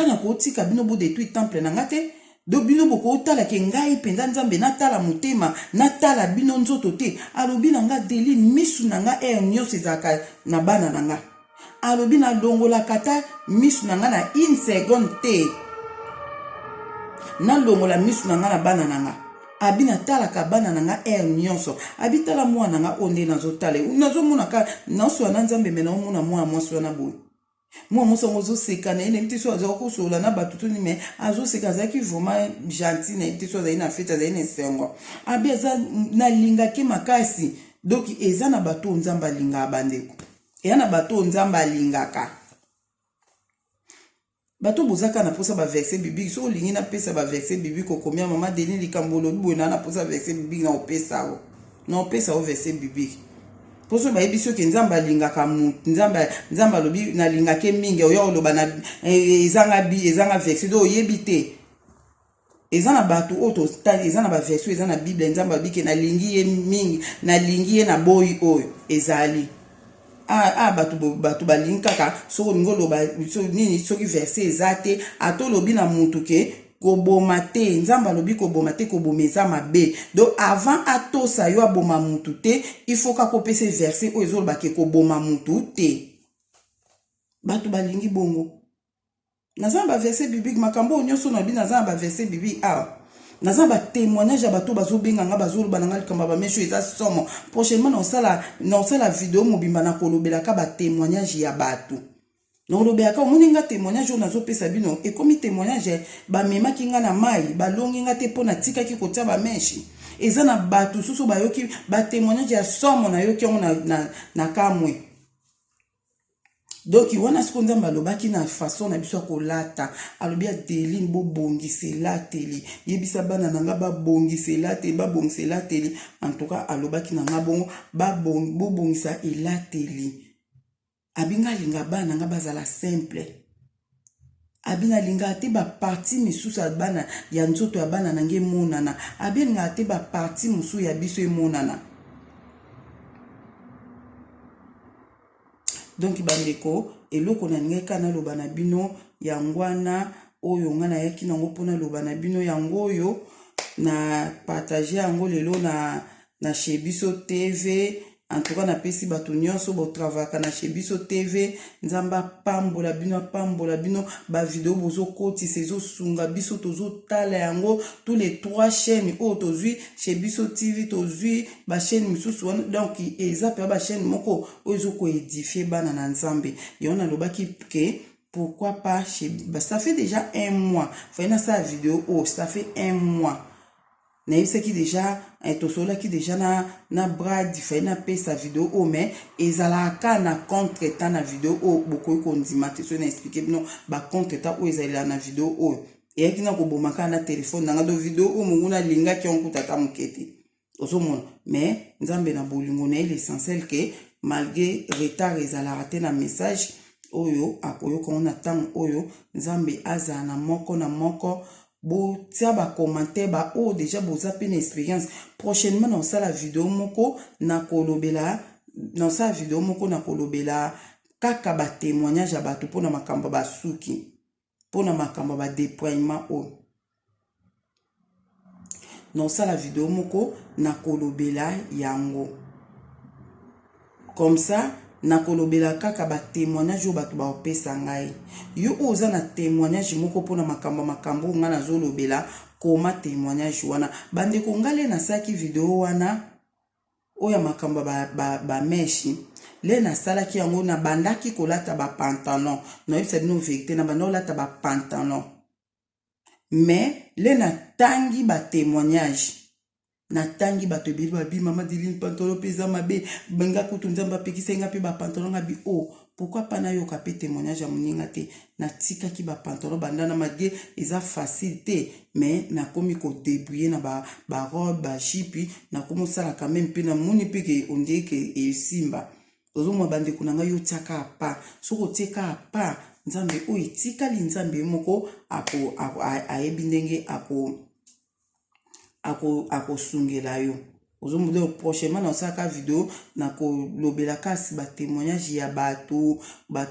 na kotika bino bo détruire temple na nga te do bino boko otala ke ngai penda nzambe natala motema natala bino nzoto te alobi na nga Deline misu na nga nyonso ezalaka na bana na nga alobi na longola kata misu na nga na 1 seconde te na longola misu na nga na bana na nga abi natalaka bana na nga nyonso abi tala mwana na nga onde nazotala nazomona ka naoswa na nzambe mena omona mwa mwasi wana boye mwa mwasi yango ozoseka na ye na yebi te so azalaka kosola na bato toni me azoseka azalaki vraiment gentil na yebi te so azali na fete azali na esengo abi aza nalingaki makasi donc eza na bato nzambe alingaka bandeko eya na bato nzambe alingaka bato bozaka na posa ba verset biblique so olingi na pesa ba verset biblique okomia mama Deline likambo lobi boye na posa verset biblique na opesa o verset biblique poso ba yebiso ke nzamba alingaka mutu nzamba alobi nalingake mingi oyo oloba na ezanga verset do oyebi te eza na bato oto eza na ba verset eza na Bible nzamba alobi ke nalingi ye mingi nalingi ye na boyi oyo ezali bato balingi kaka soko ngoloba nini soki verset eza te atolobi na mutu ke koboma te nzamba lobi koboma te kobomeza mabe donc avant atosa yo aboma mutu te il faut ka kopesa verset o ezoloba ke koboma mutu te bato balingi bongo nazamba verset biblique makambo nyonso na bi nazamba verset biblique nazamba témoignage ya bato bazobenga nga bazoloba nanga likambo ba mesho eza somo prochainement na osala video mobimba na kolobela ka ba témoignage ya bato non lobeka omoni nga témoignage on azopesa bino ekomi témoignage bamemaki nga na mai balongi nga te pona tikaki kotia bameshi eza na bato susu bayoki ba témoignage ya somo na yoki yango na kamwe donc wana siko nzambe alobaki na façon na biso ya kolata alobi Adeline bobongisela teli yebisa bana nanga babongisela teli babongisela teli en tout cas alobaki nanga bongo bobongisa elateli abinga linga bana nga bazala simple abina linga te ba parti misusu ya bana ya nzoto ya bana nange monana abinga te ba parti musu ya biso emonana. Donc bandeko eloko na ngeka na loba na bino yangwana oyo ngana yaki nango pona loba na bino yango oyo na partager yango lelo na Shebiso TV. En tout cas na pesi bato nyonso bo travaka na Shebiso TV nzamba pambola bino ba video bozo koti sezo sunga biso tozo tala yango tous les 3 chaînes o tozui Shebiso TV tozui ba chaîne misusu donc eza pe ba chaîne moko ozo ko édifier bana na nzambe yona lobaki ke pourquoi pas ça fait déjà 1 mois faina sa vidéo ça fait 1 mois naïse qui déjà tosola qui déjà na brad fait na pe sa vidéo mais ezalaka na contre-temps na vidéo beaucoup kondima te so na expliquer non ba contre-temps ezala na vidéo et qui na ko bomaka na téléphone na do vidéo munguna linga ki on kutata mukete osomona mais nzambe na bolingo na l'essentiel que malgré retard ezala raté na message oyo akoyo ko na temps oyo nzambe aza na moko na moko bo tia ba commentaire ba déjà boza pe na expérience prochainement dans ça la vidéo moko na kolobela dans ça vidéo moko na kolobela kaka ba témoignage ya bato pona makamba ba suki pona makamba ba déploiement dans ça la vidéo moko na kolobela yango comme ça na kolobela kaka ba témoignage o bato ba opesa ngai yo oza na témoignage moko pona makambo nga na zolobela koma témoignage wana bande ko ngale na saki vidéo wana oya makambo ba meshi le na sala ki yango na bandaki kolata ba pantalon na yebisa bino vérité na banda olata ba pantalon mais le na tangi ba témoignage na tangi bato ebeli babi mama Adeline pantalon peza mabe benga kutu nzamba pekisa nga pe ba pantalon ngabi pourquoi pas na yoka pe témoignage ya moninga te na tika ki ba pantalon bandana madie eza facile te mais na komi ko débrouiller na ba robe ba jipi na komo sala quand même pe na moni pe ke on dit que esimba ozo mo bande kunanga yo tiaka pa soko tiaka pa nzambe o itika li nzambe moko ayebi ndenge ako sungela yo ozo mude prochainement dans sa vidéo na ko lobela kasi ba témoignage ya bato ba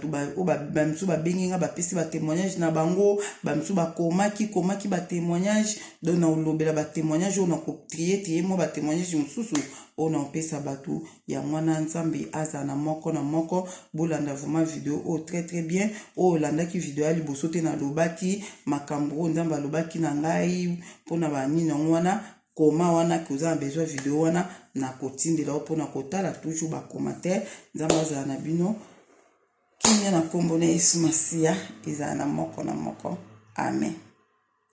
msu ba benginga ba pesi ba témoignage na bango ba msu ba komaki ba témoignage donc na lobela ba témoignage on ko trier mo ba témoignage mususu on en pesa bato ya mwana nzambe aza na moko na moko bolanda vraiment vidéo très bien landa ki vidéo ali bosote na lobaki makambo nzambe lobaki na ngai pona ba nini wana koma wana koza besoin vidéo wana na kotindela opona kotala toujours ba commentaire nzamba za na bino kinya na kombo na Yesu Masia eza na moko na moko amen.